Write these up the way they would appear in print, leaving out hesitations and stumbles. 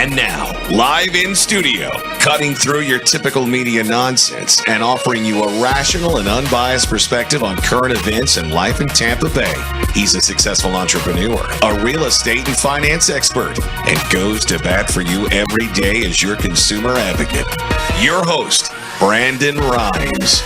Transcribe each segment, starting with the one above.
And now, live in studio, cutting through your typical media nonsense and offering you a rational and unbiased perspective on current events and life in Tampa Bay. He's a successful entrepreneur, a real estate and finance expert, and goes to bat for you every day as your consumer advocate. Your host, Brandon Rhymes.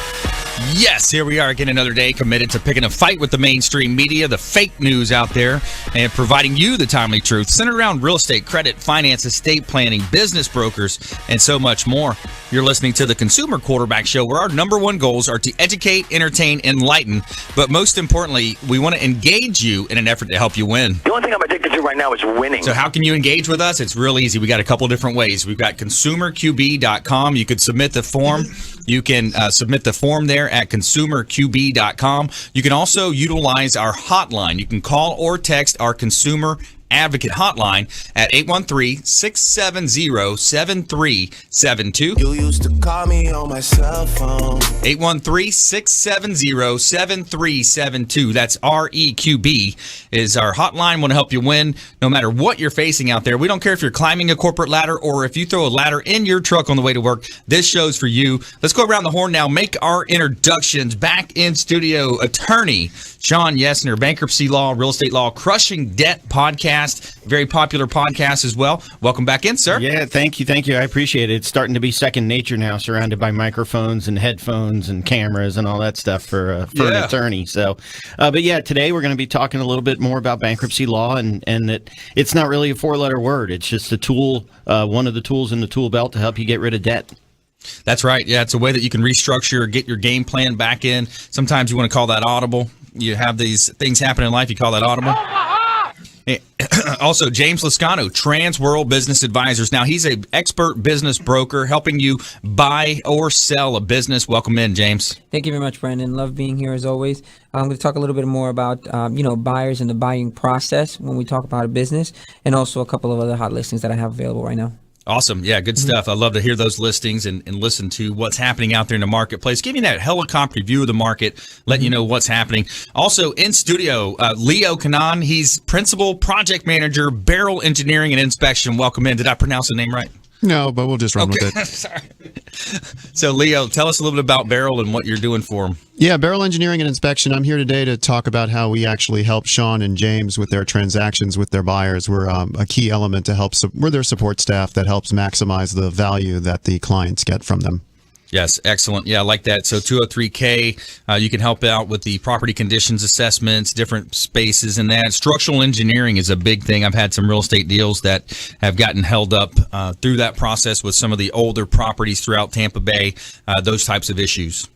Yes, here we are again another day committed to picking a fight with the mainstream media, the fake news out there, and providing you the timely truth centered around real estate, credit, finance, estate planning, business brokers, and so much more. You're listening to the Consumer Quarterback Show, where our number one goals are to educate, entertain, enlighten, but most importantly, we want to engage you in an effort to help you win. The only thing I'm addicted to right now is winning. So how can you engage with us? It's real easy. We got a couple different ways. We've got consumerqb.com. You could submit the form. You can submit the form there at consumerqb.com. You can also utilize our hotline. You can call or text our consumer advocate hotline at 813-670-7372. You used to call me on my cell phone. 813-670-7372. That's REQB is our hotline. Want to help you win no matter what you're facing out there. We don't care if you're climbing a corporate ladder or if you throw a ladder in your truck on the way to work. This show's for you. Let's go around the horn now. Make our introductions. Back in studio, attorney Shawn Yesner, bankruptcy law, real estate law, Crushing Debt podcast. Very popular podcast as well. Welcome back in, sir. Yeah, thank you. I appreciate it. It's starting to be second nature now, surrounded by microphones and headphones and cameras and all that stuff for an attorney. So, but yeah, today we're going to be talking a little bit more about bankruptcy law and that it's not really a four-letter word. It's just a tool, one of the tools in the tool belt to help you get rid of debt. That's right. Yeah, it's a way that you can restructure or get your game plan back in. Sometimes you want to call that audible. You have these things happen in life, you call that audible. Also, James Lascano, Transworld Business Advisors. Now, he's an expert business broker helping you buy or sell a business. Welcome in, James. Thank you very much, Brandon. Love being here as always. I'm going to talk a little bit more about, buyers and the buying process when we talk about a business, and also a couple of other hot listings that I have available right now. Awesome. Yeah, good stuff. I love to hear those listings and listen to what's happening out there in the marketplace. Give me that helicopter view of the market, letting you know what's happening. Also in studio, Leo Cannyn. He's principal project manager, Beryl Engineering and Inspection. Welcome in. Did I pronounce the name right? No, but we'll just run with it. Sorry. So, Leo, tell us a little bit about Beryl and what you're doing for them. Yeah, Beryl Engineering and Inspection. I'm here today to talk about how we actually help Shawn and James with their transactions with their buyers. We're a key element to help. We're their support staff that helps maximize the value that the clients get from them. Yes, excellent. Yeah, I like that. So 203K, you can help out with the property conditions assessments, different spaces and that. Structural engineering is a big thing. I've had some real estate deals that have gotten held up through that process with some of the older properties throughout Tampa Bay, those types of issues.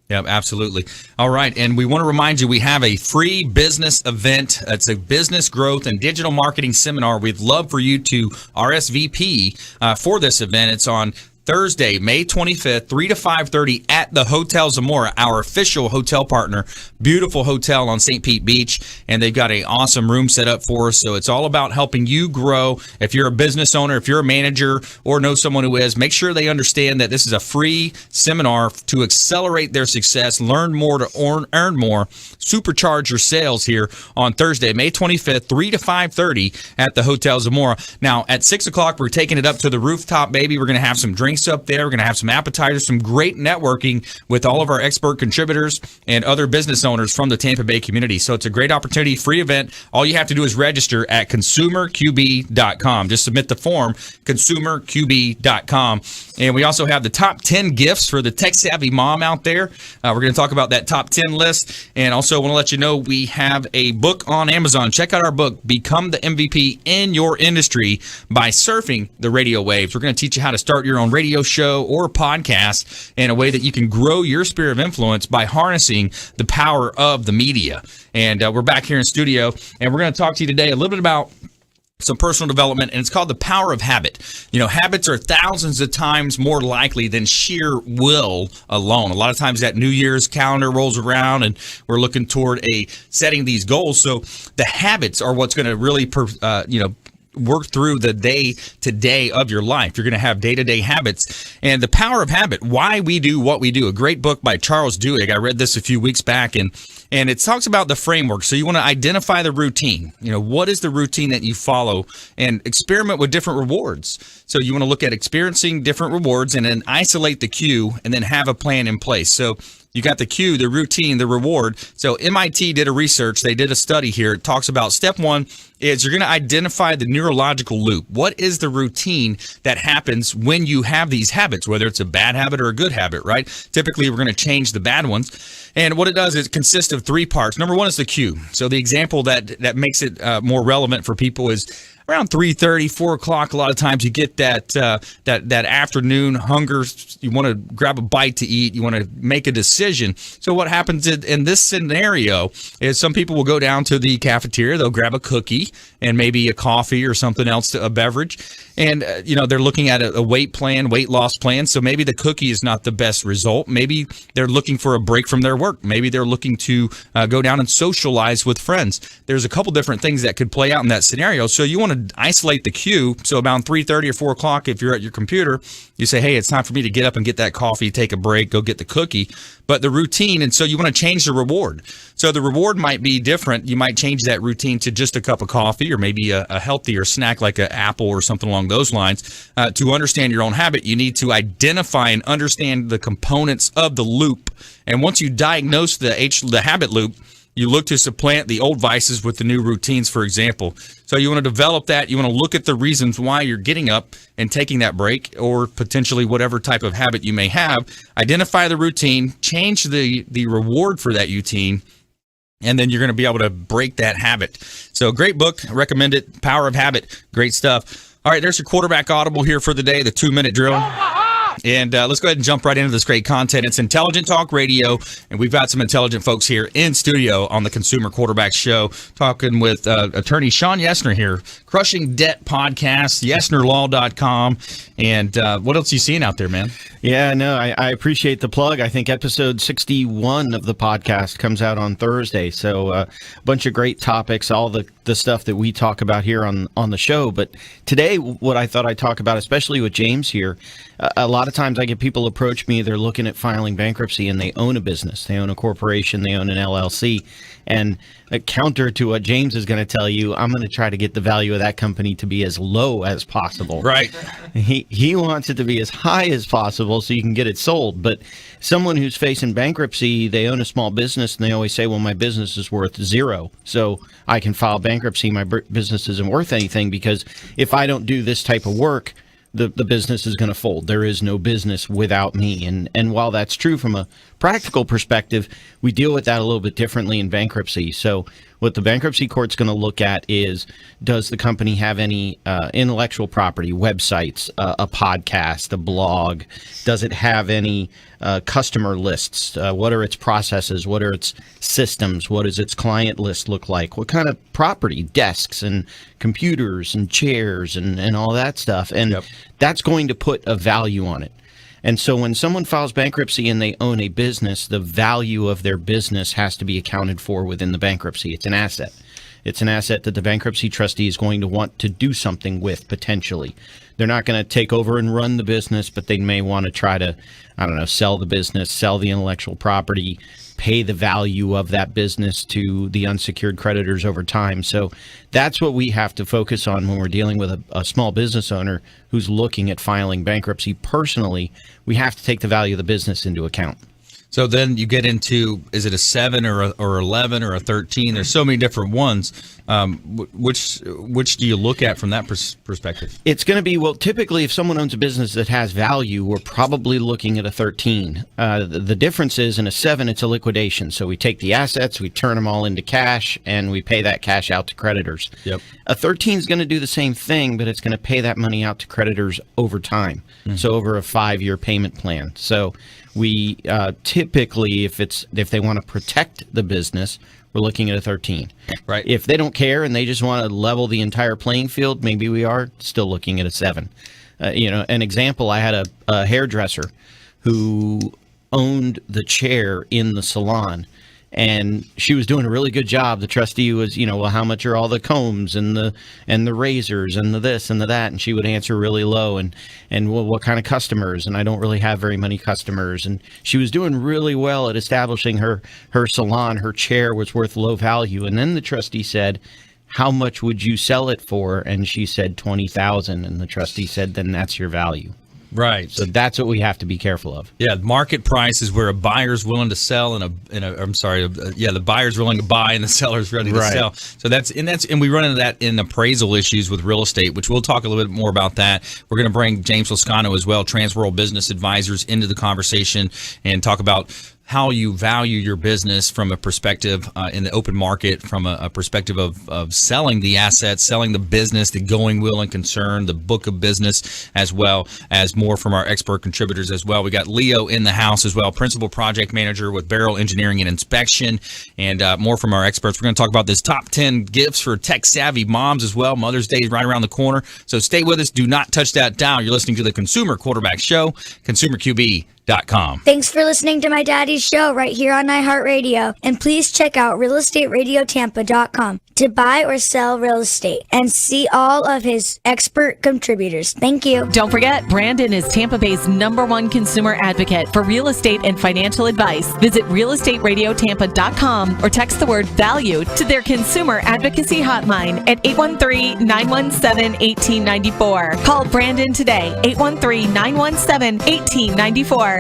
Yeah, absolutely. All right. And we want to remind you, we have a free business event. It's a business growth and digital marketing seminar. We'd love for you to RSVP for this event. It's on Thursday, May 25th, 3 to 5:30 at the Hotel Zamora, our official hotel partner. Beautiful hotel on St. Pete Beach, and they've got an awesome room set up for us. So it's all about helping you grow. If you're a business owner, if you're a manager, or know someone who is, make sure they understand that this is a free seminar to accelerate their success, learn more to earn more, supercharge your sales here on Thursday, May 25th, 3 to 5:30 at the Hotel Zamora. Now, at 6 o'clock, we're taking it up to the rooftop, baby. We're going to have some drinks up there. We're going to have some appetizers, some great networking with all of our expert contributors and other business owners from the Tampa Bay community. So it's a great opportunity, free event. All you have to do is register at consumerqb.com. Just submit the form, consumerqb.com. And we also have the top 10 gifts for the tech-savvy mom out there. We're going to talk about that top 10 list. And also want to let you know we have a book on Amazon. Check out our book, Become the MVP in Your Industry by Surfing the Radio Waves. We're going to teach you how to start your own radio show or podcast in a way that you can grow your sphere of influence by harnessing the power of the media. And we're back here in studio, and we're going to talk to you today a little bit about some personal development, and it's called the power of habit. You know, habits are thousands of times more likely than sheer will alone. A lot of times that New Year's calendar rolls around and we're looking toward setting these goals. So the habits are what's going to really work through the day-to-day of your life. You're going to have day-to-day habits. And the power of habit, why we do what we do. A great book by Charles Duhigg. I read this a few weeks back, and it talks about the framework. So you want to identify the routine. What is the routine that you follow, and experiment with different rewards. So you want to look at experiencing different rewards and then isolate the cue and then have a plan in place. So you got the cue, the routine, the reward. So MIT did a research. They did a study here. It talks about step one is you're going to identify the neurological loop. What is the routine that happens when you have these habits, whether it's a bad habit or a good habit, right? Typically, we're going to change the bad ones. And what it does is it consists of three parts. Number one is the cue. So the example that makes it more relevant for people is around 3:30, 4 o'clock. A lot of times you get that afternoon hunger. You want to grab a bite to eat. You want to make a decision. So what happens in this scenario is some people will go down to the cafeteria. They'll grab a cookie and maybe a coffee or something else, a beverage. And, they're looking at a weight loss plan. So maybe the cookie is not the best result. Maybe they're looking for a break from their work. Maybe they're looking to go down and socialize with friends. There's a couple different things that could play out in that scenario. So you want to isolate the cue. So about 3:30 or 4 o'clock, if you're at your computer, you say, hey, it's time for me to get up and get that coffee, take a break, go get the cookie. But the routine, and so you want to change the reward. So the reward might be different. You might change that routine to just a cup of coffee or maybe a healthier snack like an apple or something along those lines. To understand your own habit, you need to identify and understand the components of the loop. And once you diagnose the habit loop, you look to supplant the old vices with the new routines, for example. So you want to develop that. You want to look at the reasons why you're getting up and taking that break, or potentially whatever type of habit you may have. Identify the routine, change the reward for that routine, and then you're going to be able to break that habit. So great book. I recommend it. Power of Habit. Great stuff. All right, there's your quarterback audible here for the day, the 2-minute drill. And let's go ahead and jump right into this great content. It's Intelligent Talk Radio, and we've got some intelligent folks here in studio on the Consumer Quarterback Show, talking with attorney Shawn Yesner here, Crushing Debt Podcast, YesnerLaw.com. And what else are you seeing out there, man? Yeah, no, I appreciate the plug. I think episode 61 of the podcast comes out on Thursday. So a bunch of great topics, all the stuff that we talk about here on the show. But today, what I thought I'd talk about, especially with James here, a lot of times I get people approach me, they're looking at filing bankruptcy and they own a business. They own a corporation, they own an LLC. And a counter to what James is going to tell you, I'm going to try to get the value of that company to be as low as possible. Right. He wants it to be as high as possible so you can get it sold. But someone who's facing bankruptcy, they own a small business and they always say, well, my business is worth zero, so I can file bankruptcy. My business isn't worth anything because if I don't do this type of work, the business is going to fold. There is no business without me. And while that's true from a practical perspective, we deal with that a little bit differently in bankruptcy. So what the bankruptcy court's going to look at is, does the company have any intellectual property, websites, a podcast, a blog? Does it have any customer lists? What are its processes? What are its systems? What does its client list look like? What kind of property, desks and computers and chairs and all that stuff? And that's going to put a value on it. And so when someone files bankruptcy and they own a business, the value of their business has to be accounted for within the bankruptcy. It's an asset. It's an asset that the bankruptcy trustee is going to want to do something with, potentially. They're not going to take over and run the business, but they may want to try to, sell the business, sell the intellectual property, pay the value of that business to the unsecured creditors over time. So that's what we have to focus on when we're dealing with a small business owner who's looking at filing bankruptcy. Personally, we have to take the value of the business into account. So then you get into, is it a 7 or 11 or a 13? There's so many different ones. Which do you look at from that perspective? It's going to be, well, typically if someone owns a business that has value, we're probably looking at a 13. The difference is in a 7, it's a liquidation. So we take the assets, we turn them all into cash, and we pay that cash out to creditors. Yep. A 13 is going to do the same thing, but it's going to pay that money out to creditors over time. Mm-hmm. So over a 5-year payment plan. So we typically, if they want to protect the business, we're looking at a 13. Right. If they don't care and they just want to level the entire playing field, maybe we are still looking at a 7. An example, I had a hairdresser who owned the chair in the salon, and she was doing a really good job. The trustee was, well, how much are all the combs and the razors and the this and the that? And she would answer really low, and well, what kind of customers? And I don't really have very many customers. And she was doing really well at establishing her salon. Her chair was worth low value. And then the trustee said, how much would you sell it for? And she said $20,000. And the trustee said, then that's your value. Right. So that's what we have to be careful of. Yeah, market price is where a buyer's willing to sell the buyer's willing to buy and the seller's ready to sell. So and we run into that in appraisal issues with real estate, which we'll talk a little bit more about that. We're going to bring James Lascano as well, Transworld Business Advisors, into the conversation and talk about how you value your business from a perspective in the open market, from a perspective of selling the assets, selling the business, the going will and concern, the book of business, as well as more from our expert contributors as well. We got Leo in the house as well, Principal Project Manager with Beryl Engineering and Inspection, and more from our experts. We're going to talk about this top 10 gifts for tech-savvy moms as well. Mother's Day is right around the corner, so stay with us. Do not touch that dial. You're listening to the Consumer Quarterback Show, ConsumerQB.com. Thanks for listening to my daddy's show right here on iHeartRadio. And please check out realestateradiotampa.com to buy or sell real estate and see all of his expert contributors. Thank you. Don't forget, Brandon is Tampa Bay's #1 consumer advocate for real estate and financial advice. Visit realestateradiotampa.com or text the word value to their consumer advocacy hotline at 813-917-1894. Call Brandon today, 813-917-1894.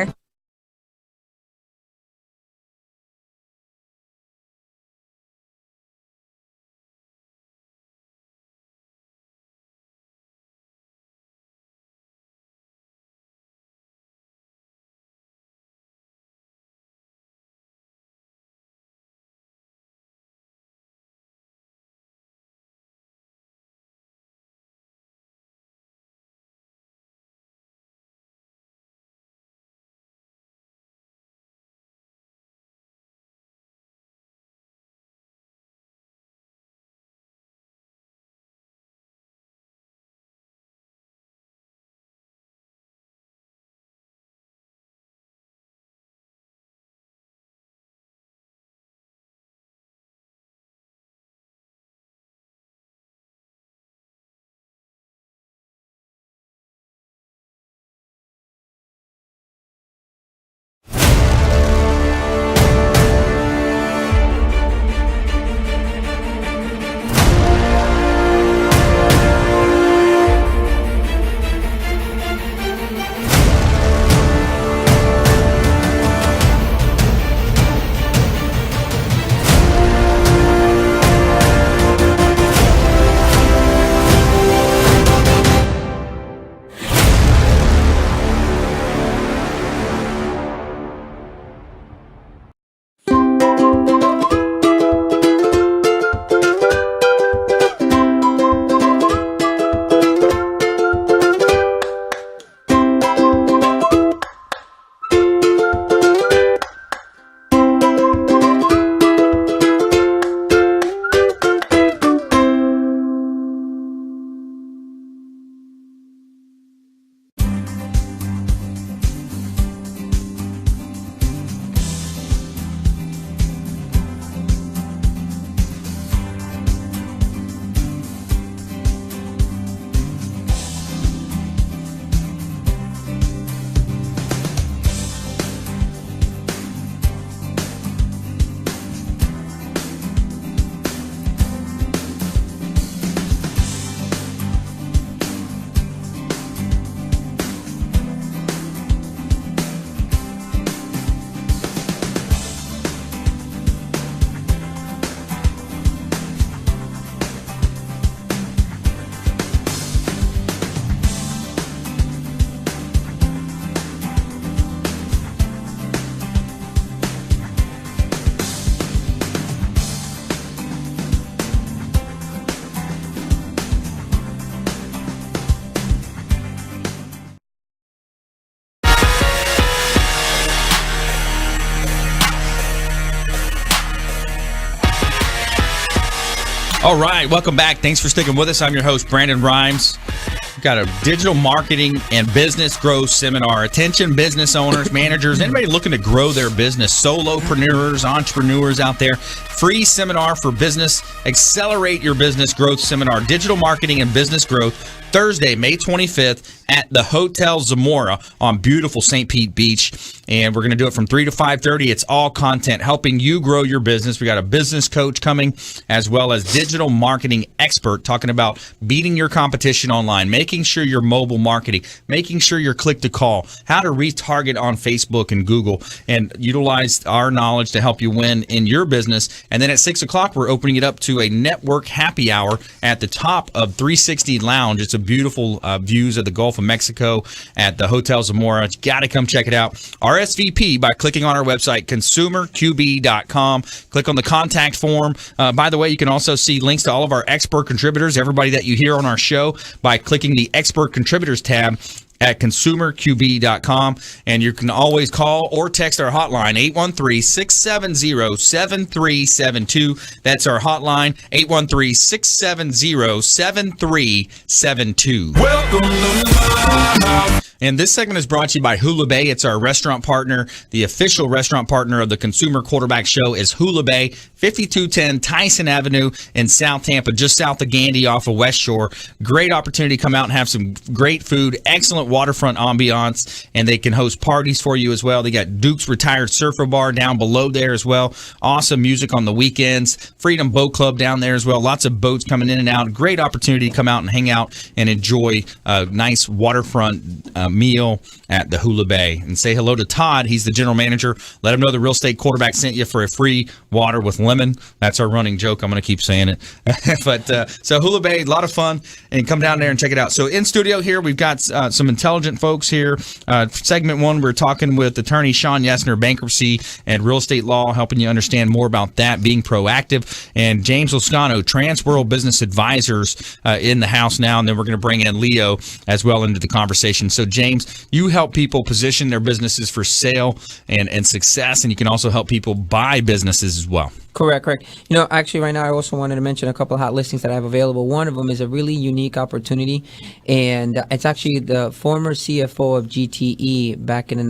All right, welcome back. Thanks for sticking with us. I'm your host, Brandon Rhymes. We've got a digital marketing and business growth seminar. Attention business owners, managers, anybody looking to grow their business, solopreneurs, entrepreneurs out there. Free seminar for business. Accelerate your business growth seminar. Digital marketing and business growth. Thursday, May 25th at the Hotel Zamora on beautiful St. Pete Beach. And we're going to do it from 3 to 5:30. It's all content helping you grow your business. We got a business coach coming as well as digital marketing expert talking about beating your competition online, making sure you're mobile marketing, making sure you're click to call, how to retarget on Facebook and Google, and utilize our knowledge to help you win in your business. And then at 6 o'clock, we're opening it up to a network happy hour at the top of 360 Lounge. It's a beautiful views of the Gulf of Mexico at the Hotel Zamora. You got to come check it out. RSVP by clicking on our website, consumerqb.com. Click on the contact form. By the way, you can also see links to all of our expert contributors, everybody that you hear on our show, by clicking the expert contributors tab at consumerqb.com. And you can always call or text our hotline, 813-670-7372. That's our hotline, 813-670-7372. Welcome to my house. And this segment is brought to you by Hula Bay. It's our restaurant partner. The official restaurant partner of the Consumer Quarterback Show is Hula Bay, 5210 Tyson Avenue in South Tampa, just south of Gandy off of West Shore. Great opportunity to come out and have some great food, excellent waterfront ambiance, and they can host parties for you as well. They got Duke's Retired Surfer Bar down below there as well. Awesome music on the weekends. Freedom Boat Club down there as well. Lots of boats coming in and out. Great opportunity to come out and hang out and enjoy a nice waterfront meal at the Hula Bay. And say hello to Todd. He's the general manager. Let him know the Real Estate Quarterback sent you for a free water with lemon. That's our running joke. I'm going to keep saying it. But so Hula Bay, a lot of fun. And come down there and check it out. So in studio here, we've got some intelligent folks here. Segment one, we're talking with attorney Shawn Yesner, bankruptcy and real estate law, helping you understand more about that, being proactive. And James Lascano, Transworld Business Advisors in the house now. And then we're going to bring in Leo as well into the conversation. So James, you help people position their businesses for sale and success, and you can also help people buy businesses as well. Correct. You know, actually, right now, I also wanted to mention a couple of hot listings that I have available. One of them is a really unique opportunity, and it's actually the former CFO of GTE back in the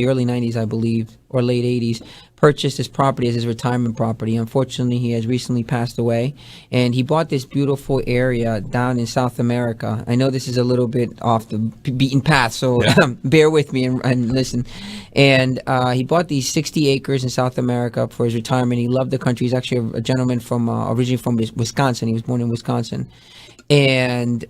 early 90s, I believe, or late 80s, purchased this property as his retirement property. Unfortunately, he has recently passed away, and he bought this beautiful area down in South America. I know this is a little bit off the beaten path, so bear with me and listen. And he bought these 60 acres in South America for his retirement. He loved the country. He's actually a gentleman from originally from Wisconsin. He was born in Wisconsin. And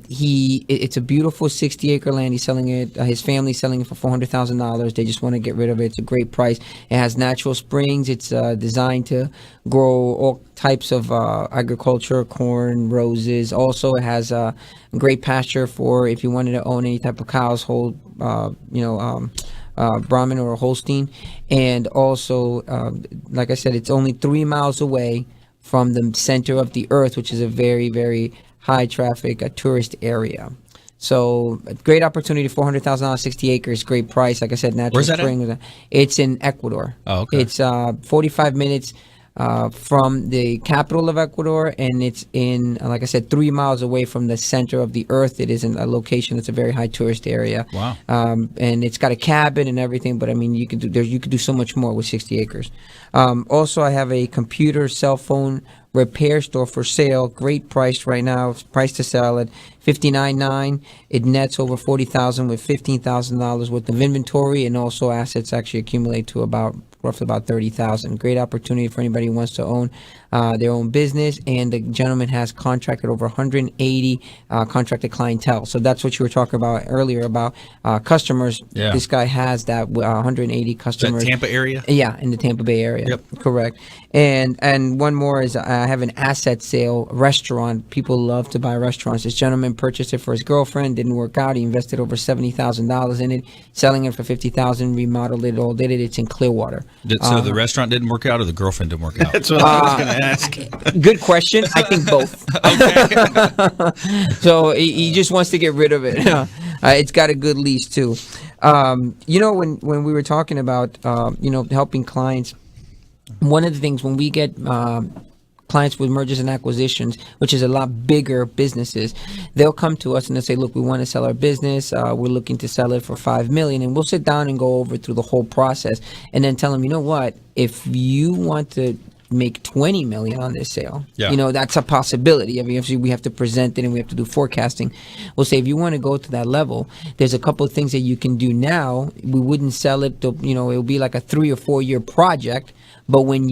it's a beautiful 60-acre land. He's selling it. His family's selling it for $400,000. They just want to get rid of it. It's a great price. It has natural springs. It's designed to grow all types of agriculture, corn, roses. Also, it has a great pasture for if you wanted to own any type of cows, Brahmin or a Holstein. And also, like I said, it's only 3 miles away from the center of the earth, which is a very, very high traffic tourist area. So a great opportunity, $400,000, 60 acres, great price. Like I said, natural spring. It's in Ecuador. Oh, okay. It's 45 minutes from the capital of Ecuador, and it's in, like I said, 3 miles away from the center of the earth. It is in a location that's a very high tourist area. Wow. And it's got a cabin and everything, but I mean, you could do so much more with 60 acres. Also, I have a computer, cell phone repair store for sale. Great price right now. Price to sell at $59,900. It nets over $40,000 with $15,000 worth of inventory, and also assets actually accumulate to roughly about $30,000. Great opportunity for anybody who wants to own their own business, and the gentleman has contracted over 180 contracted clientele. So that's what you were talking about earlier about customers. Yeah. This guy has that 180 customers. That Tampa area? Yeah, in the Tampa Bay area. Yep. Correct. And one more is I have an asset sale restaurant. People love to buy restaurants. This gentleman purchased it for his girlfriend. Didn't work out. He invested over $70,000 in it, selling it for $50,000. Remodeled it, all did it. It's in Clearwater. So the restaurant didn't work out, or the girlfriend didn't work out? That's what I was going to ask. Good question. I think both. Okay. So he just wants to get rid of it. It's got a good lease too. When we were talking about helping clients, one of the things when we get clients with mergers and acquisitions, which is a lot bigger businesses, they'll come to us and they'll say, look, we want to sell our business. We're looking to sell it for $5 million. And we'll sit down and go over through the whole process and then tell them, you know what, if you want to make 20 million on this sale, that's a possibility. I mean, obviously we have to present it and we have to do forecasting. We'll say, if you want to go to that level, there's a couple of things that you can do now. We wouldn't sell it to, it'll be like a 3 or 4 year project. But when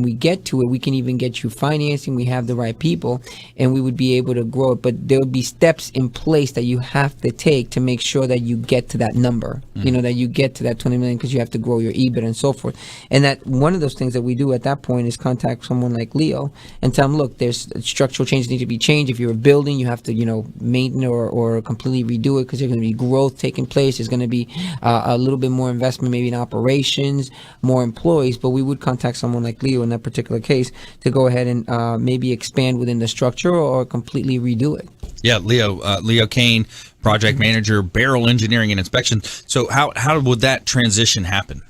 we get to it, we can even get you financing. We have the right people, and we would be able to grow it. But there would be steps in place that you have to take to make sure that you get to that number. That you get to that 20 million, because you have to grow your EBIT and so forth. And that one of those things that we do at that point is contact someone like Leo and tell him, look, there's structural changes need to be changed. If you're a building, you have to maintain or completely redo it, because there's going to be growth taking place. There's going to be a little bit more investment, maybe in operations, more employees. But we would contact someone like Leo in that particular case to go ahead and maybe expand within the structure or completely redo it. Yeah, Leo Cannyn, project manager, Beryl Engineering and Inspection. So how would that transition happen?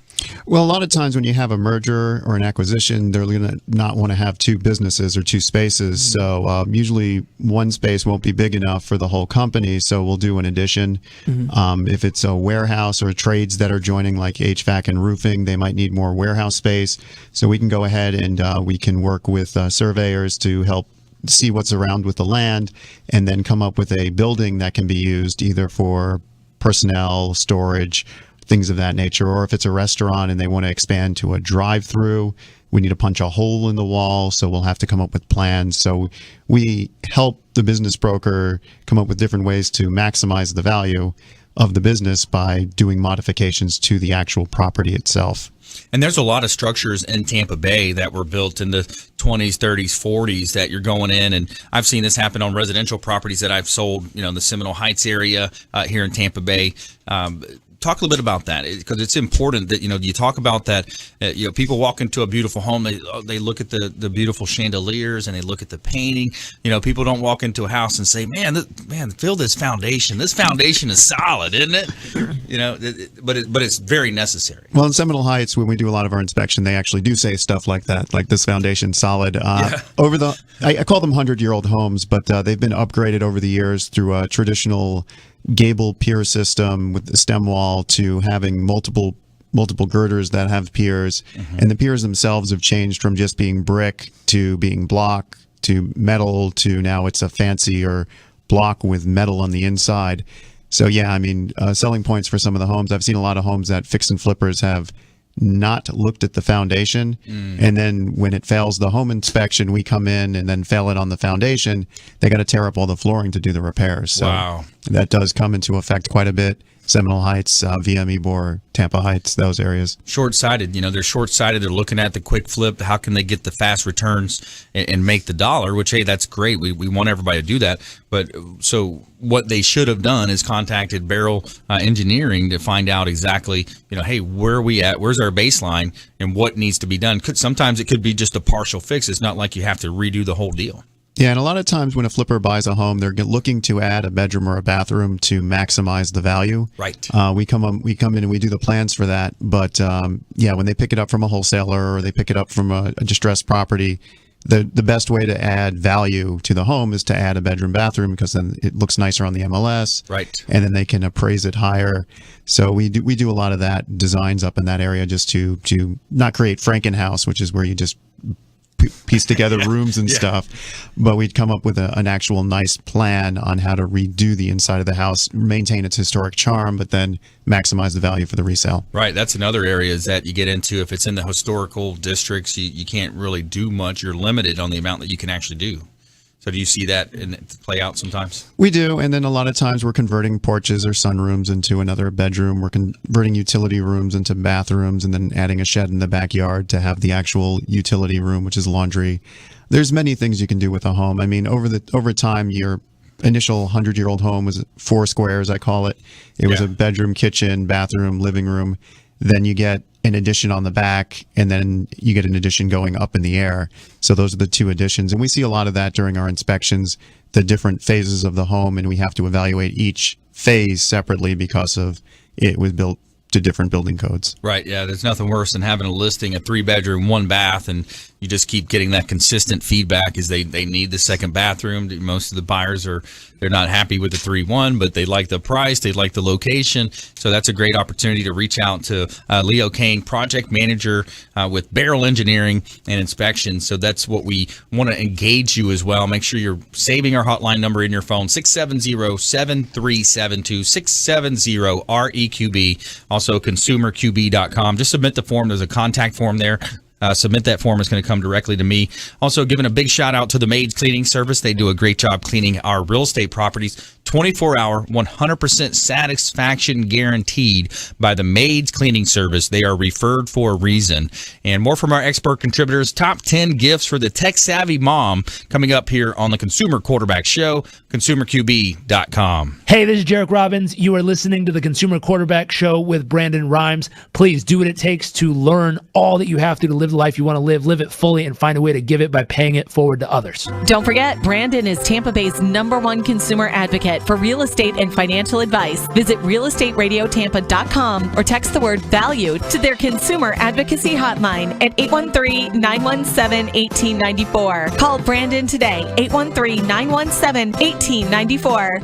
Well, a lot of times when you have a merger or an acquisition, they're going to not want to have two businesses or two spaces. So usually one space won't be big enough for the whole company. So we'll do an addition. If it's a warehouse or trades that are joining, like HVAC and roofing, they might need more warehouse space. So we can go ahead and we can work with surveyors to help see what's around with the land, and then come up with a building that can be used either for personnel, storage, things of that nature. Or if it's a restaurant and they want to expand to a drive-through, we need to punch a hole in the wall, so we'll have to come up with plans. So we help the business broker come up with different ways to maximize the value of the business by doing modifications to the actual property itself. And there's a lot of structures in Tampa Bay that were built in the 20s, 30s, 40s that you're going in. And I've seen this happen on residential properties that I've sold, in the Seminole Heights area here in Tampa Bay. Talk a little bit about that, because it's important that, you talk about that, people walk into a beautiful home, they look at the beautiful chandeliers and they look at the painting. People don't walk into a house and say, man, feel this foundation. This foundation is solid, isn't it? But it's very necessary. Well, in Seminole Heights, when we do a lot of our inspection, they actually do say stuff like that, like this foundation's solid. I call them 100-year-old homes, but they've been upgraded over the years through a traditional gable pier system with the stem wall to having multiple girders that have piers. And the piers themselves have changed from just being brick to being block to metal to now it's a fancier block with metal on the inside. So yeah, selling points for some of the homes. I've seen a lot of homes that fix and flippers have not looked at the foundation, and then when it fails the home inspection, we come in and then fail it on the foundation. They got to tear up all the flooring to do the repairs. So that does come into effect quite a bit. Seminole Heights, VM, Ybor, Tampa Heights, those areas. Short-sighted, they're short-sighted. They're looking at the quick flip. How can they get the fast returns and make the dollar? Which, hey, that's great. We want everybody to do that. But so what they should have done is contacted Beryl Engineering to find out exactly, hey, where are we at? Where's our baseline? And what needs to be done? Sometimes it could be just a partial fix. It's not like you have to redo the whole deal. Yeah, and a lot of times when a flipper buys a home, they're looking to add a bedroom or a bathroom to maximize the value. Right. We come in and we do the plans for that. But when they pick it up from a wholesaler or they pick it up from a distressed property, the best way to add value to the home is to add a bedroom, bathroom, because then it looks nicer on the MLS. Right. And then they can appraise it higher. So we do a lot of that designs up in that area just to not create Frankenhouse, which is where you just piece together rooms and stuff, but we'd come up with an actual nice plan on how to redo the inside of the house, maintain its historic charm, but then maximize the value for the resale. Right. That's another area is that you get into, if it's in the historical districts, you can't really do much. You're limited on the amount that you can actually do. So do you see that play out sometimes? We do, and then a lot of times we're converting porches or sunrooms into another bedroom. We're converting utility rooms into bathrooms, and then adding a shed in the backyard to have the actual utility room, which is laundry. There's many things you can do with a home. Over time, your initial 100-year-old home was 4 squares, I call it. It was a bedroom, kitchen, bathroom, living room. Then you get an addition on the back, and then you get an addition going up in the air. So those are the 2 additions. And we see a lot of that during our inspections, the different phases of the home, and we have to evaluate each phase separately because of it was built to different building codes. Right. Yeah. There's nothing worse than having a listing, a 3-bedroom, 1 bath, and you just keep getting that consistent feedback is they need the second bathroom. Most of the buyers they're not happy with the 3-1, but they like the price, they like the location. So that's a great opportunity to reach out to Leo Kane, project manager with Beryl Engineering and Inspection. So that's what we want to engage you as well. Make sure you're saving our hotline number in your phone, 670-7372, 670-REQB. Also, consumerqb.com. Just submit the form. There's a contact form there. Submit that form. It's going to come directly to me. Also, giving a big shout out to the Maids Cleaning Service. They do a great job cleaning our real estate properties. 24-hour, 100% satisfaction guaranteed by the Maids Cleaning Service. They are referred for a reason. And more from our expert contributors. Top 10 gifts for the tech-savvy mom coming up here on the Consumer Quarterback Show, consumerqb.com. Hey, this is Jarek Robbins. You are listening to the Consumer Quarterback Show with Brandon Rhymes. Please do what it takes to learn all that you have to live the life you want to live it fully, and find a way to give it by paying it forward to others. Don't forget, Brandon is Tampa Bay's #1 consumer advocate for real estate and financial advice. Visit realestateradiottampa.com or text the word value to their consumer advocacy hotline at 813-917-1894. Call Brandon today, 813-917-1894.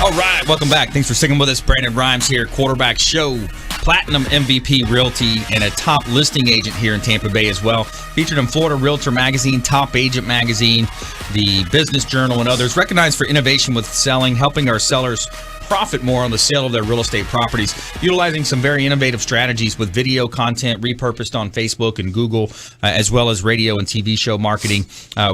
All right, welcome back. Thanks for sticking with us. Brandon Rhymes here, Quarterback Show, Platinum MVP Realty, and a top listing agent here in Tampa Bay as well. Featured in Florida Realtor Magazine, Top Agent Magazine, the Business Journal, and others. Recognized for innovation with selling, helping our sellers profit more on the sale of their real estate properties, utilizing some very innovative strategies with video content repurposed on Facebook and Google, as well as radio and TV show marketing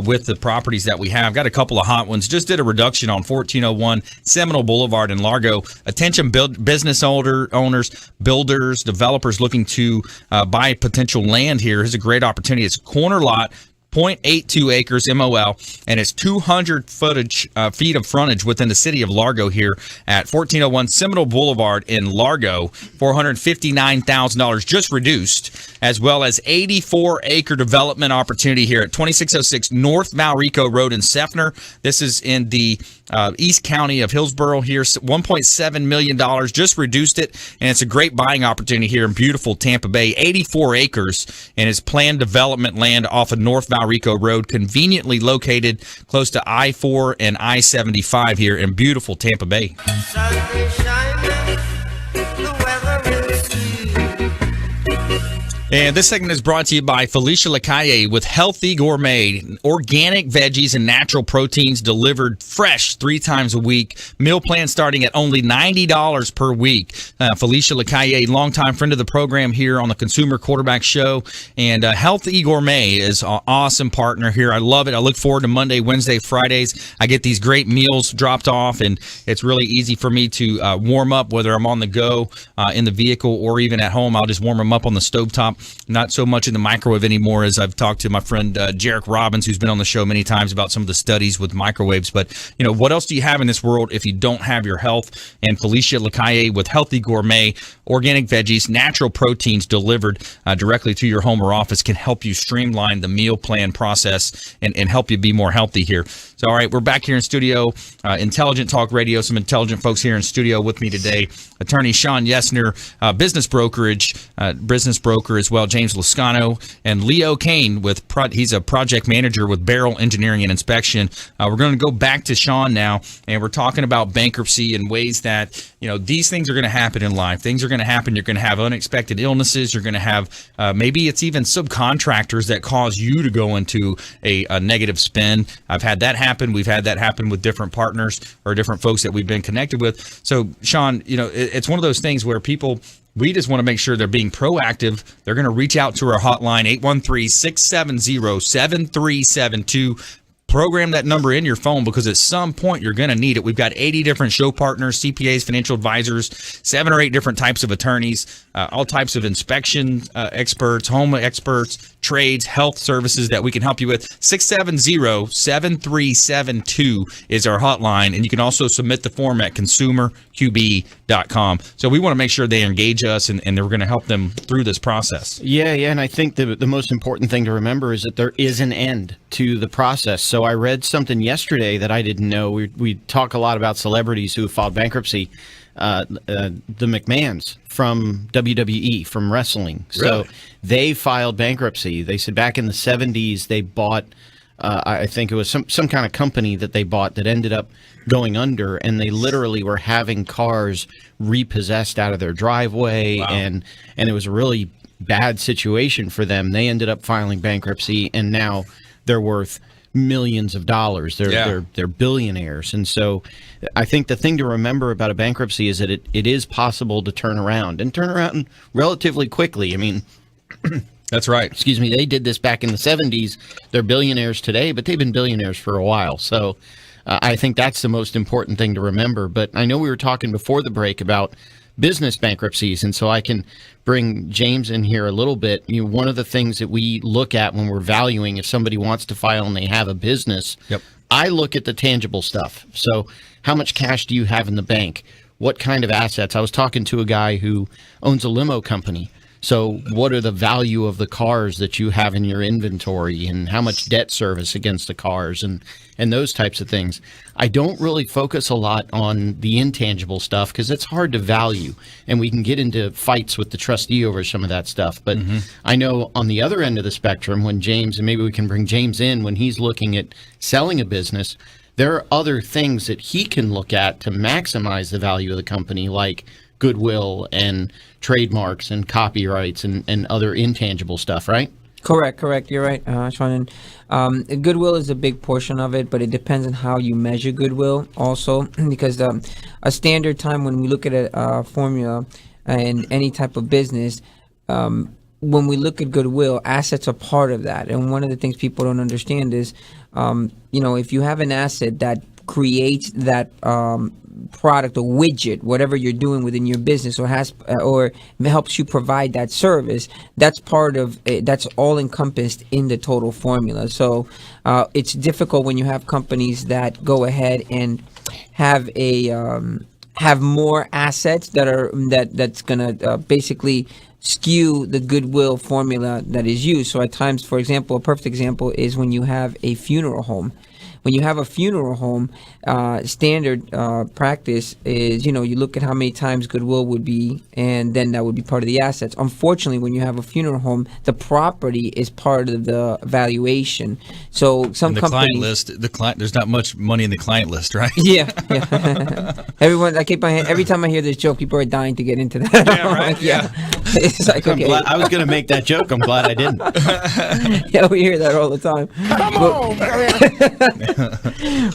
with the properties that we have. Got a couple of hot ones. Just did a reduction on 1401 Seminole Boulevard in Largo. Attention business owners, builders, developers looking to buy potential land here. Here's a great opportunity. It's a corner lot, 0.82 acres MOL, and it's 200 feet of frontage within the city of Largo here at 1401 Seminole Boulevard in Largo. $459,000 just reduced, as well as 84-acre development opportunity here at 2606 North Malrico Road in Seffner. This is in the East County of Hillsborough here. $1.7 million, just reduced it, and it's a great buying opportunity here in beautiful Tampa Bay. 84 acres, and it's planned development land off of North Malrico Road, conveniently located close to I-4 and I-75 here in beautiful Tampa Bay. And this segment is brought to you by Felicia Lacaille with Healthy Gourmet, organic veggies and natural proteins delivered fresh 3 times a week. Meal plan starting at only $90 per week. Felicia Lacaille, longtime friend of the program here on the Consumer Quarterback Show, and Healthy Gourmet is an awesome partner here. I love it. I look forward to Monday, Wednesday, Fridays. I get these great meals dropped off, and it's really easy for me to warm up, whether I'm on the go in the vehicle or even at home. I'll just warm them up on the stovetop. Not so much in the microwave anymore, as I've talked to my friend Jarek Robbins, who's been on the show many times about some of the studies with microwaves. But, what else do you have in this world if you don't have your health? And Felicia Lacaille with Healthy Gourmet, organic veggies, natural proteins delivered directly to your home or office can help you streamline the meal plan process and help you be more healthy here. So, all right, we're back here in studio, Intelligent Talk Radio, some intelligent folks here in studio with me today. Attorney Shawn Yesner, business broker as well, James Lascano, and Leo Kane he's a project manager with Beryl Engineering and Inspection. We're going to go back to Shawn now, and we're talking about bankruptcy and ways that, these things are going to happen in life. Things are going to happen. You're going to have unexpected illnesses. You're going to have, maybe it's even subcontractors that cause you to go into a negative spin. I've had that happen. We've had that happen with different partners or different folks that we've been connected with. So, Shawn, it's one of those things where we just want to make sure they're being proactive. They're going to reach out to our hotline, 813-670-7372. Program that number in your phone, because at some point you're going to need it. We've got 80 different show partners, CPAs, financial advisors, 7 or 8 different types of attorneys, all types of inspection experts, home experts, trades, health services that we can help you with. 670-7372 is our hotline, and you can also submit the form at consumerqb.com. So we want to make sure they engage us, and we're going to help them through this process. Yeah, and I think the most important thing to remember is that there is an end to the process. So I read something yesterday that I didn't know. We talk a lot about celebrities who have filed bankruptcy. The McMahons from WWE, from wrestling. Really? So they filed bankruptcy. They said back in the 70s they bought, I think it was some kind of company that they bought that ended up going under, and they literally were having cars repossessed out of their driveway. Wow. And it was a really bad situation for them. They ended up filing bankruptcy, and now they're worth millions of dollars. They're billionaires. And so I think the thing to remember about a bankruptcy is that it is possible to turn around relatively quickly. I mean, that's right. Excuse me. They did this back in the 70s. They're billionaires today, but they've been billionaires for a while. So I think that's the most important thing to remember. But I know we were talking before the break about business bankruptcies, and so I can bring James in here a little bit. One of the things that we look at when we're valuing if somebody wants to file and they have a business, I look at the tangible stuff. So how much cash do you have in the bank? What kind of assets? I was talking to a guy who owns a limo company. So what are the value of the cars that you have in your inventory, and how much debt service against the cars, and those types of things. I don't really focus a lot on the intangible stuff because it's hard to value, and we can get into fights with the trustee over some of that stuff. But I know on the other end of the spectrum, when James, and maybe we can bring James in, when he's looking at selling a business, there are other things that he can look at to maximize the value of the company, like goodwill and trademarks and copyrights and other intangible stuff, right? Correct. You're right, Shawn. And goodwill is a big portion of it, but it depends on how you measure goodwill also, because a standard time when we look at a formula in any type of business, when we look at goodwill, assets are part of that. And one of the things people don't understand is, if you have an asset that creates that product or widget, whatever you're doing within your business, or helps you provide that service, that's all encompassed in the total formula. So it's difficult when you have companies that go ahead and have have more assets that's gonna basically skew the goodwill formula that is used. So at times, for example, a perfect example is when you have a funeral home. When you have a funeral home, standard practice is, you look at how many times goodwill would be, and then that would be part of the assets. Unfortunately, when you have a funeral home, the property is part of the valuation. So some companies, there's not much money in the client list, right? Yeah. Every time I hear this joke, people are dying to get into that. Yeah, right. Yeah. It's like, okay. I was going to make that joke. I'm glad I didn't. Yeah, we hear that all the time.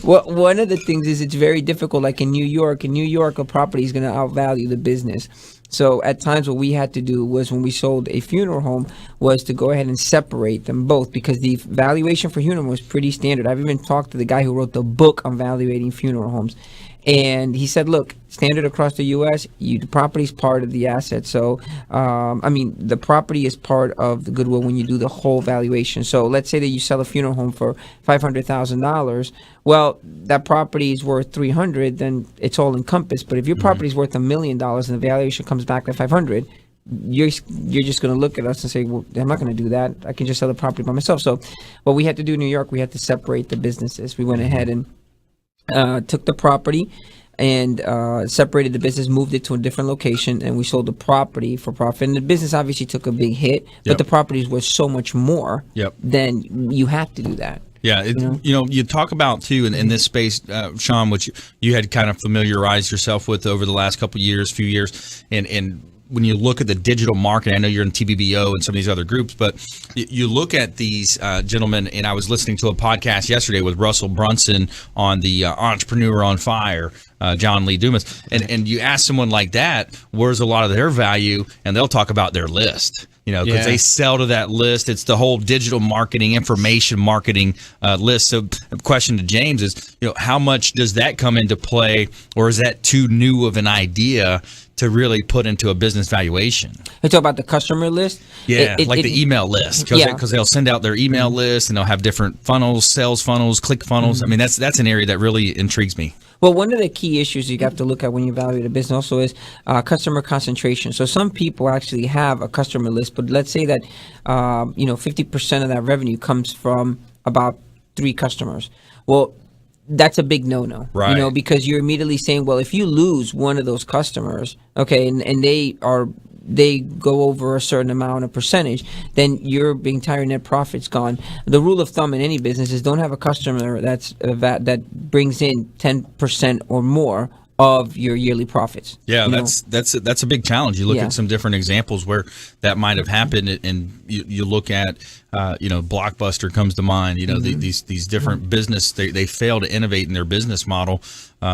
Well, one of the things is it's very difficult. Like in New York, a property is going to outvalue the business. So at times what we had to do was, when we sold a funeral home, was to go ahead and separate them both, because the valuation for funeral home was pretty standard. I've even talked to the guy who wrote the book on valuating funeral homes. And he said, look, standard across the U.S., the property is part of the asset. So, the property is part of the goodwill when you do the whole valuation. So let's say that you sell a funeral home for $500,000. Well, that property is worth $300,000, then it's all encompassed. But if your property is worth $1 million and the valuation comes back at $500,000, you're just going to look at us and say, well, I'm not going to do that. I can just sell the property by myself. So what we had to do in New York, we had to separate the businesses. We went ahead and took the property and separated the business, moved it to a different location, and we sold the property for profit. And the business obviously took a big hit, but the properties were so much more. Then you have to do that. Yeah, you talk about too in this space, Shawn, which you had kind of familiarized yourself with over the last few years, and when you look at the digital marketing, I know you're in TBBO and some of these other groups, but you look at these gentlemen, and I was listening to a podcast yesterday with Russell Brunson on the Entrepreneur on Fire, John Lee Dumas, and you ask someone like that, where's a lot of their value, and they'll talk about their list. Because they sell to that list. It's the whole digital marketing, information marketing list. So the question to James is, how much does that come into play, or is that too new of an idea to really put into a business valuation? You talk about the customer list? Yeah, the email list. Because they'll send out their email list, and they'll have different funnels, sales funnels, click funnels. I mean, that's an area that really intrigues me. Well, one of the key issues you have to look at when you evaluate a business also is customer concentration. So some people actually have a customer list, but let's say that 50% of that revenue comes from about 3 customers. Well, that's a big no-no, right? Because you're immediately saying, well, if you lose one of those customers, okay, and they go over a certain amount of percentage, then your entire net profit's gone. The rule of thumb in any business is don't have a customer that brings in 10% or more of your yearly profits. Yeah, that's a big challenge. You look at some different examples where that might have happened, and you look at Blockbuster comes to mind. These different business they fail to innovate in their business model.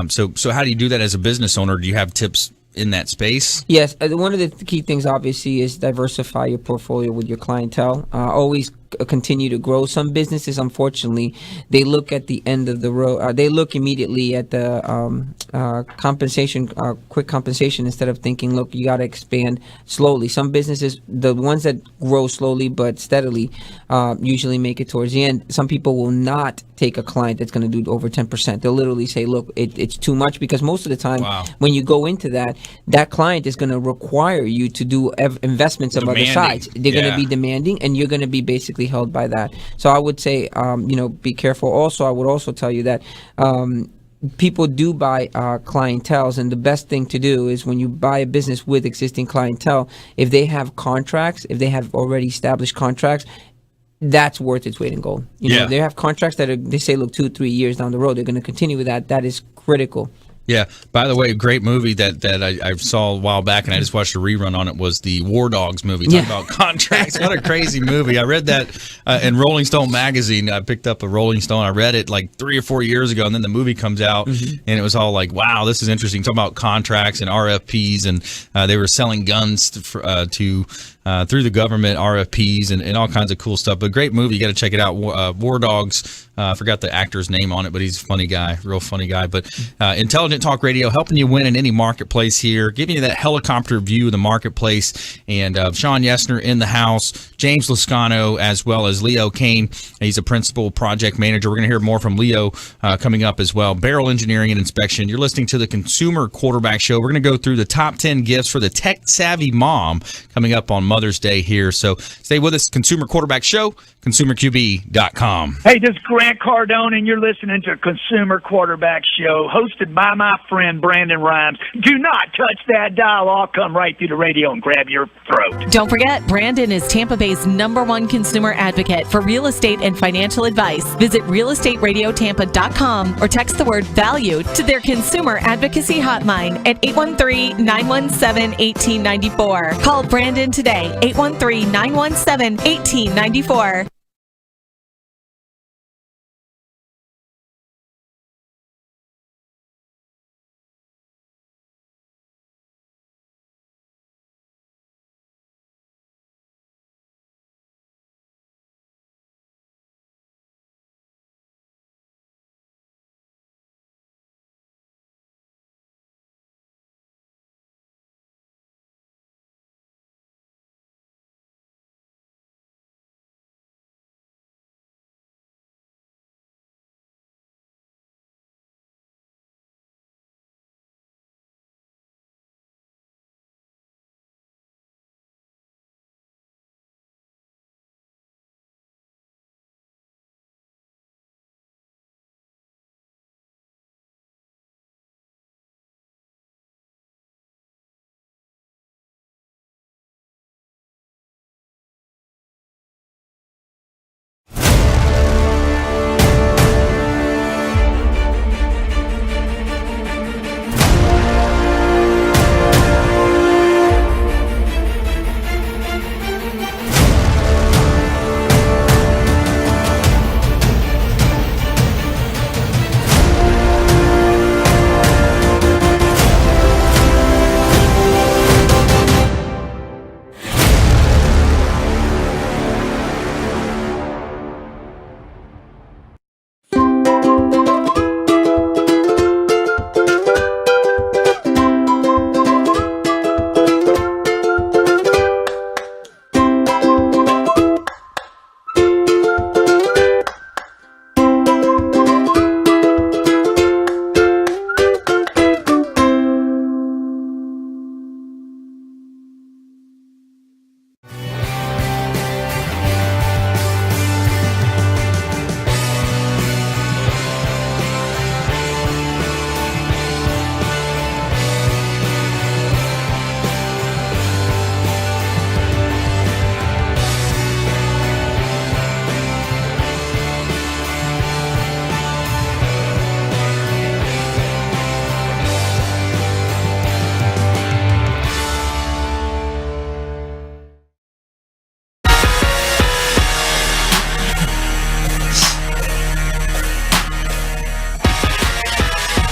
So how do you do that as a business owner? Do you have tips in that space? Yes, one of the key things obviously is diversify your portfolio with your clientele. Always continue to grow. Some businesses, unfortunately, they look at the end of the road. They look immediately at the compensation, quick compensation, instead of thinking, look, you got to expand slowly. Some businesses, the ones that grow slowly but steadily, usually make it towards the end. Some people will not take a client that's going to do over 10%. They'll literally say, look, it's too much, because most of the time when you go into that client is going to require you to do investments of other sides. They're going to be demanding, and you're going to be basically held by that. So I would say, be careful. Also, I would also tell you that people do buy clienteles, and the best thing to do is when you buy a business with existing clientele, if they have contracts, if they have already established contracts, that's worth its weight in gold. They have contracts they say, look, 2-3 years down the road, they're going to continue with that. That is critical. Yeah. By the way, a great movie that I saw a while back, and I just watched a rerun on it, was the War Dogs movie. Talking about contracts. What a crazy movie. I read that in Rolling Stone magazine. I picked up a Rolling Stone. I read it like 3 or 4 years ago, and then the movie comes out, and it was all like, wow, this is interesting. Talking about contracts and RFPs, and they were selling guns to through the government, RFPs, and all kinds of cool stuff. But great movie. You got to check it out. War Dogs. I forgot the actor's name on it, but he's a funny guy, real funny guy. But Intelligent Talk Radio, helping you win in any marketplace here, giving you that helicopter view of the marketplace. And Shawn Yesner in the house, James Lascano, as well as Leo Kane. He's a principal project manager. We're going to hear more from Leo coming up as well. Beryl Engineering and Inspection. You're listening to the Consumer Quarterback Show. We're going to go through the top 10 gifts for the tech-savvy mom coming up on Mother's Day here. So stay with us. Consumer Quarterback Show, consumerqb.com. Hey, this is Grant Cardone, and you're listening to Consumer Quarterback Show, hosted by my friend Brandon Rhymes. Do not touch that dial. I'll come right through the radio and grab your throat. Don't forget, Brandon is Tampa Bay's #1 consumer advocate for real estate and financial advice. Visit realestateradiotampa.com or text the word VALUE to their consumer advocacy hotline at 813-917-1894. Call Brandon today, 813-917-1894.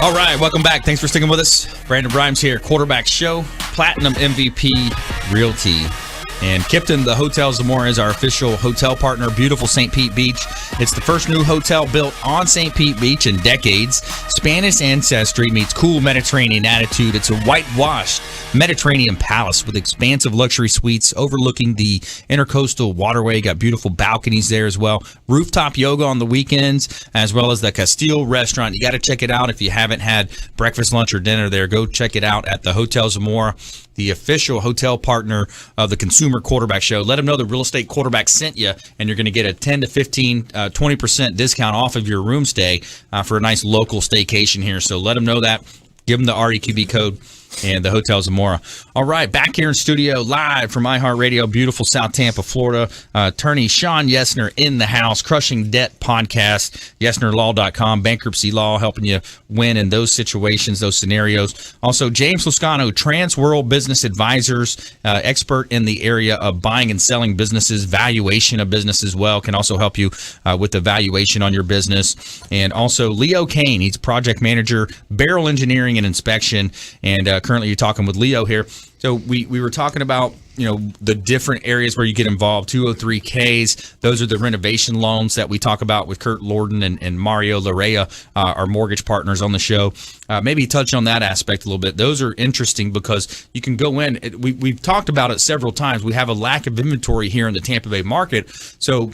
All right, welcome back. Thanks for sticking with us. Brandon Rhymes here, Quarterback Show, Platinum MVP Realty. And Kipton, the Hotel Zamora, is our official hotel partner. Beautiful St. Pete Beach. It's the first new hotel built on St. Pete Beach in decades. Spanish ancestry meets cool Mediterranean attitude. It's a whitewashed Mediterranean palace with expansive luxury suites overlooking the intercoastal waterway. Got beautiful balconies there as well. Rooftop yoga on the weekends, as well as the Castile restaurant. You got to check it out if you haven't had breakfast, lunch, or dinner there. Go check it out at the Hotel Zamora, the official hotel partner of the Consumer Quarterback Show. Let them know the Real Estate Quarterback sent you, and you're going to get a 10 to 15, 20% discount off of your room stay for a nice local staycation here. So let them know that. Give them the REQB code and the Hotel Zamora. All right, back here in studio, live from iHeartRadio, beautiful South Tampa, Florida. Attorney Shawn Yesner in the house, Crushing Debt podcast, YesnerLaw.com, bankruptcy law, helping you win in those situations, those scenarios. Also, James Lascano, Transworld Business Advisors, expert in the area of buying and selling businesses, valuation of business as well, can also help you with the valuation on your business. And also, Leo Kane, he's project manager, Beryl Engineering and Inspection, and Currently, you're talking with Leo here. So we were talking about, the different areas where you get involved. 203Ks, those are the renovation loans that we talk about with Kurt Lorden and Mario Larea, our mortgage partners on the show. Maybe touch on that aspect a little bit. Those are interesting because you can go in. We've talked about it several times. We have a lack of inventory here in the Tampa Bay market. So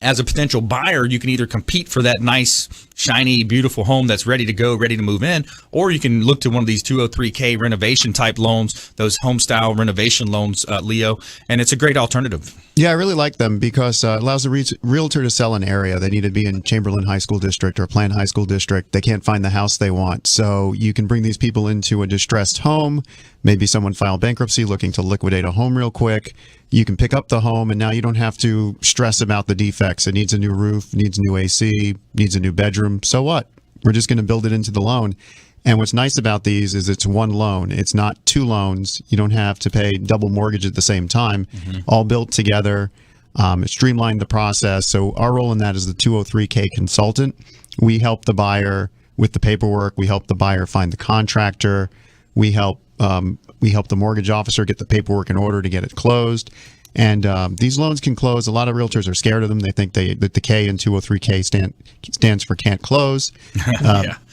as a potential buyer, you can either compete for that nice, shiny, beautiful home that's ready to go, ready to move in, or you can look to one of these 203K renovation type loans, those home style renovation loans, Leo, and it's a great alternative. Yeah, I really like them because it allows the realtor to sell an area. They need to be in Chamberlain High School District or Plant High School District. They can't find the house they want. So you can bring these people into a distressed home. Maybe someone filed bankruptcy looking to liquidate a home real quick. You can pick up the home, and now you don't have to stress about the defects. It needs a new roof, needs new AC, needs a new bedroom. So what? We're just going to build it into the loan. And what's nice about these is it's one loan. It's not two loans. You don't have to pay double mortgage at the same time. All built together. It streamlined the process. So our role in that is the 203K consultant. We help the buyer with the paperwork. We help the buyer find the contractor. We help the mortgage officer get the paperwork in order to get it closed. And these loans can close. A lot of realtors are scared of them. They think that the K in 203K stands for can't close.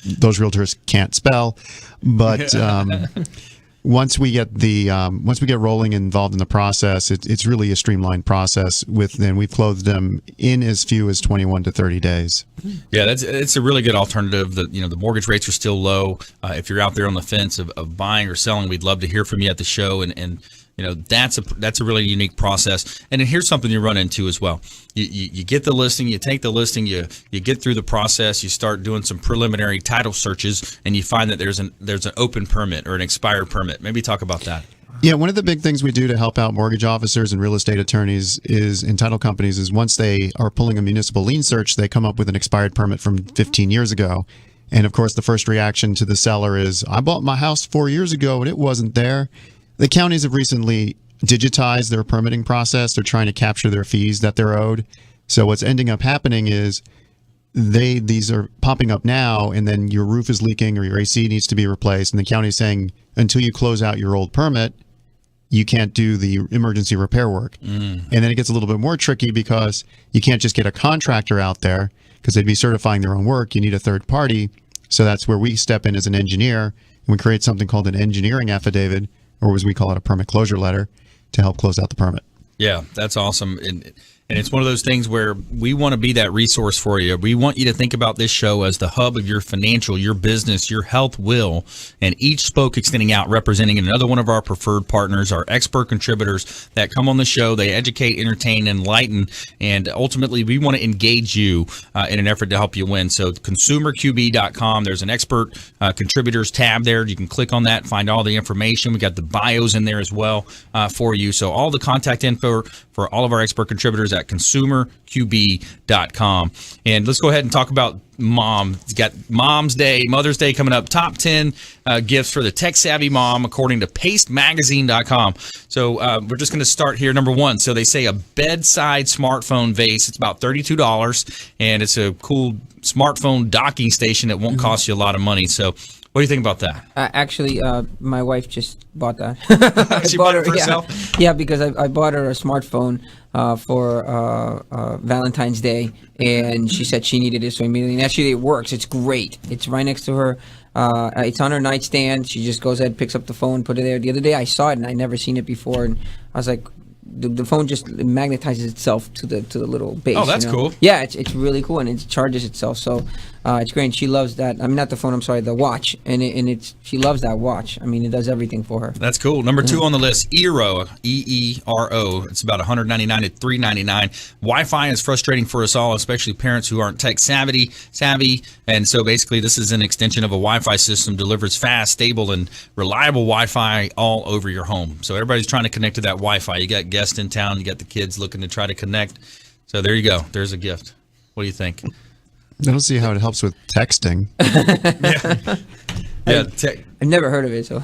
Those realtors can't spell. But once we get rolling and involved in the process, it's really a streamlined process. And we've closed them in as few as 21 to 30 days. Yeah, it's a really good alternative. The mortgage rates are still low. If you're out there on the fence of buying or selling, we'd love to hear from you at the show. And that's a really unique process. And then here's something you run into as well. You get the listing, you take the listing, you get through the process, you start doing some preliminary title searches, and you find that there's an open permit or an expired permit. Maybe talk about that. Yeah, one of the big things we do to help out mortgage officers and real estate attorneys in title companies is once they are pulling a municipal lien search, they come up with an expired permit from 15 years ago. And of course, the first reaction to the seller is, I bought my house 4 years ago and it wasn't there. The counties have recently digitized their permitting process. They're trying to capture their fees that they're owed. So what's ending up happening is these are popping up now, and then your roof is leaking or your AC needs to be replaced, and the county's saying, until you close out your old permit, you can't do the emergency repair work. And then it gets a little bit more tricky because you can't just get a contractor out there because they'd be certifying their own work. You need a third party. So that's where we step in as an engineer, and we create something called an engineering affidavit, or as we call it, a permit closure letter, to help close out the permit. Yeah, that's awesome. And it's one of those things where we want to be that resource for you. We want you to think about this show as the hub of your financial, your business, your health will, and each spoke extending out representing another one of our preferred partners, our expert contributors that come on the show. They educate, entertain, enlighten, and ultimately we want to engage you in an effort to help you win. So consumerqb.com, there's an expert contributors tab there. You can click on that, find all the information. We got the bios in there as well for you. So all the contact info for all of our expert contributors at consumerqb.com. And let's go ahead and talk about mom. It's got Mom's Day, Mother's Day coming up. Top 10 gifts for the tech-savvy mom, according to pastemagazine.com. So we're just going to start here. Number one, so they say a bedside smartphone vase. It's about $32, and it's a cool smartphone docking station that won't cost you a lot of money. So what do you think about that? Actually, my wife just bought that. She bought it for herself? Yeah, because I bought her a smartphone for Valentine's Day, and she said she needed it, so immediately. And actually, it works. It's great. It's right next to her. It's on her nightstand. She just goes ahead, picks up the phone, put it there. The other day, I saw it, and I'd never seen it before, and I was like, the phone just magnetizes itself to the little base. Oh, that's cool. Yeah, it's really cool, and it charges itself. So it's great. And she loves that. I mean, not the phone. I'm sorry, the watch. And she loves that watch. I mean, it does everything for her. That's cool. Number two on the list, Eero, E-E-R-O. It's about $199 to $399. Wi-Fi is frustrating for us all, especially parents who aren't tech savvy. And so basically, this is an extension of a Wi-Fi system, delivers fast, stable, and reliable Wi-Fi all over your home. So everybody's trying to connect to that Wi-Fi. You got guests in town. You got the kids looking to try to connect. So there you go. There's a gift. What do you think? I don't see how it helps with texting. I've never heard of it. So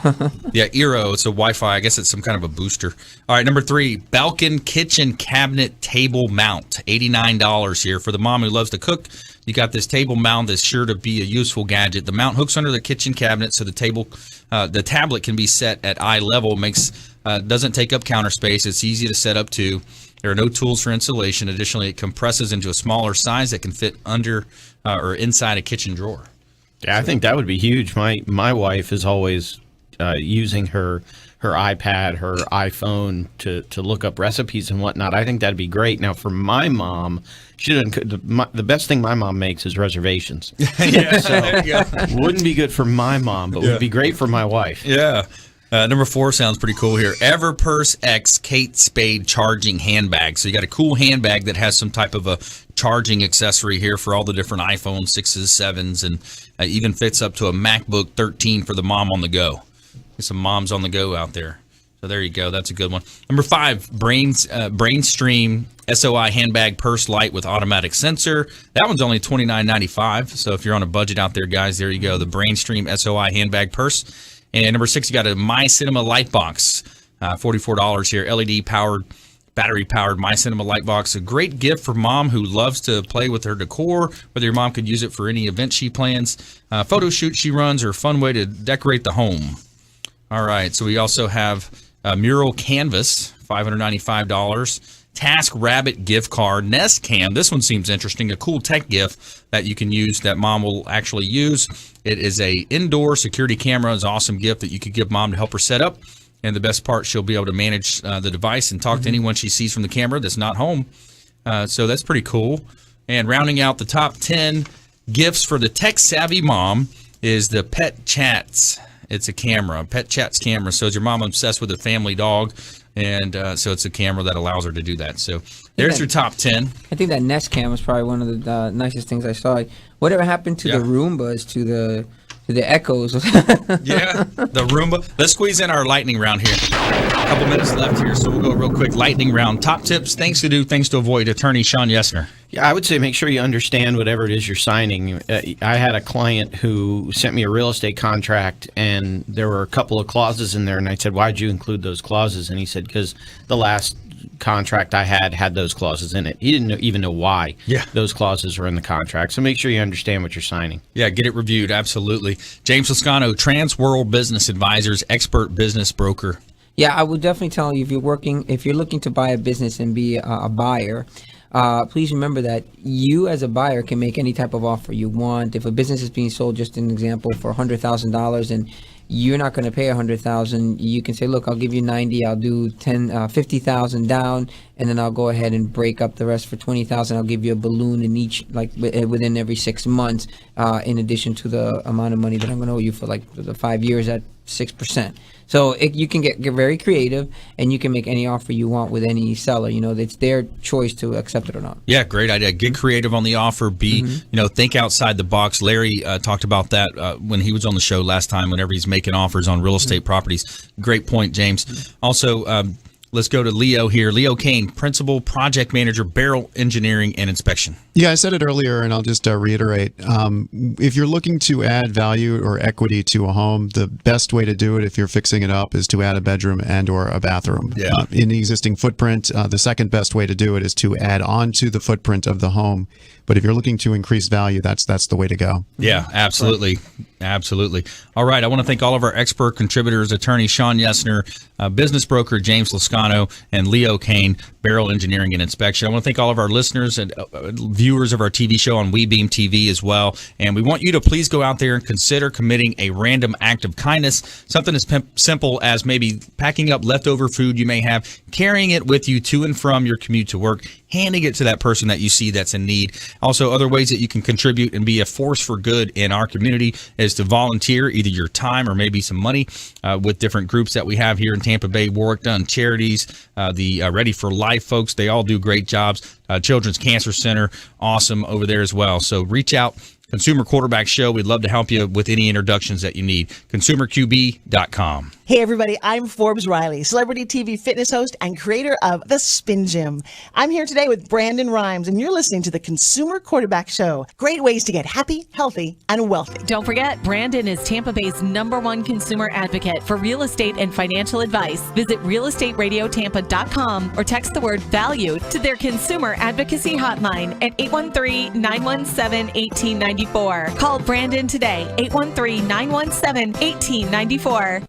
yeah, Eero. It's a Wi-Fi. I guess it's some kind of a booster. All right, number three, Balkan kitchen cabinet table mount. $89 here for the mom who loves to cook. You got this table mount that's sure to be a useful gadget. The mount hooks under the kitchen cabinet, so the tablet can be set at eye level. Doesn't take up counter space. It's easy to set up too. There are no tools for installation. Additionally, it compresses into a smaller size that can fit under or inside a kitchen drawer. Yeah, I think that would be huge. My wife is always using her iPad, her iPhone to look up recipes and whatnot. I think that'd be great. Now, for my mom, the best thing my mom makes is reservations. Yeah, so, there you go. Wouldn't be good for my mom, but would be great for my wife. Yeah. Number 4 sounds pretty cool here. Everpurse X Kate Spade charging handbag. So you got a cool handbag that has some type of a charging accessory here for all the different iPhone 6s, 7s, and even fits up to a MacBook 13 for the mom on the go. Get some moms on the go out there. So there you go. That's a good one. Number 5, Brainstream SOI handbag purse light with automatic sensor. That one's only $29.95. So if you're on a budget out there, guys, there you go. The Brainstream SOI handbag purse. And number 6, you got a My Cinema light box, $44 here. LED powered, battery powered My Cinema light box. A great gift for mom who loves to play with her decor. Whether your mom could use it for any event she plans, photo shoot she runs, or a fun way to decorate the home. All right, so we also have a mural canvas, $595. Task Rabbit gift card, Nest Cam. This one seems interesting. A cool tech gift that you can use that mom will actually use. It is a indoor security camera. It's an awesome gift that you could give mom to help her set up. And the best part, she'll be able to manage the device and talk to anyone she sees from the camera that's not home. So that's pretty cool. And rounding out the top 10 gifts for the tech-savvy mom is the Pet Chats. It's a camera, Pet Chats camera. So is your mom obsessed with a family dog? And so it's a camera that allows her to do that. So there's your top 10. I think that Nest Cam was probably one of the nicest things I saw. Whatever happened to the Roombas, to the Echoes? Yeah, the Roomba. Let's squeeze in our lightning round here. A couple minutes left here, so we'll go real quick. Lightning round. Top tips, things to do, things to avoid. Attorney Shawn Yesner. Yeah, I would say make sure you understand whatever it is you're signing. I had a client who sent me a real estate contract, and there were a couple of clauses in there, and I said, why'd you include those clauses? And he said, because the last contract I had those clauses in it. He didn't even know why those clauses were in the contract. So make sure you understand what you're signing. Yeah, get it reviewed. Absolutely. James Lascano, Transworld Business Advisors, expert business broker. Yeah, I would definitely tell you if you're looking to buy a business and be a buyer, please remember that you as a buyer can make any type of offer you want. If a business is being sold, just an example, for $100,000 and you're not going to pay $100,000, you can say, look, I'll give you 90, I'll do 50,000 down, and then I'll go ahead and break up the rest for 20,000. I'll give you a balloon in each, like within every 6 months, in addition to the amount of money that I'm going to owe you for like the 5 years at 6%. So you can get very creative, and you can make any offer you want with any seller. You know, it's their choice to accept it or not. Yeah, great idea. Get creative on the offer. Think outside the box. Larry talked about that when he was on the show last time, whenever he's making offers on real estate properties. Great point, James. Also, let's go to Leo here. Leo Kane, Principal Project Manager, Beryl Engineering and Inspection. Yeah, I said it earlier, and I'll just reiterate. If you're looking to add value or equity to a home, the best way to do it if you're fixing it up is to add a bedroom and or a bathroom. In the existing footprint. The second best way to do it is to add on to the footprint of the home. But if you're looking to increase value, that's the way to go. Yeah, absolutely. Absolutely. All right. I want to thank all of our expert contributors, attorney Shawn Yesner, business broker James Lascano, and Leo Kane, Beryl Engineering and Inspection. I want to thank all of our listeners and viewers of our TV show on WeBeam TV as well. And we want you to please go out there and consider committing a random act of kindness, something as simple as maybe packing up leftover food you may have, carrying it with you to and from your commute to work, handing it to that person that you see that's in need. Also, other ways that you can contribute and be a force for good in our community is to volunteer either your time or maybe some money with different groups that we have here in Tampa Bay, Warwick Dunn Charities, the Ready for Life folks. They all do great jobs. Children's Cancer Center, awesome over there as well. So reach out. Consumer Quarterback Show. We'd love to help you with any introductions that you need. ConsumerQB.com. Hey everybody, I'm Forbes Riley, celebrity TV fitness host and creator of The Spin Gym. I'm here today with Brandon Rhymes, and you're listening to the Consumer Quarterback Show. Great ways to get happy, healthy, and wealthy. Don't forget, Brandon is Tampa Bay's #1 consumer advocate for real estate and financial advice. Visit realestateradiotampa.com or text the word VALUE to their consumer advocacy hotline at 813-917-1894. Call Brandon today, 813-917-1894.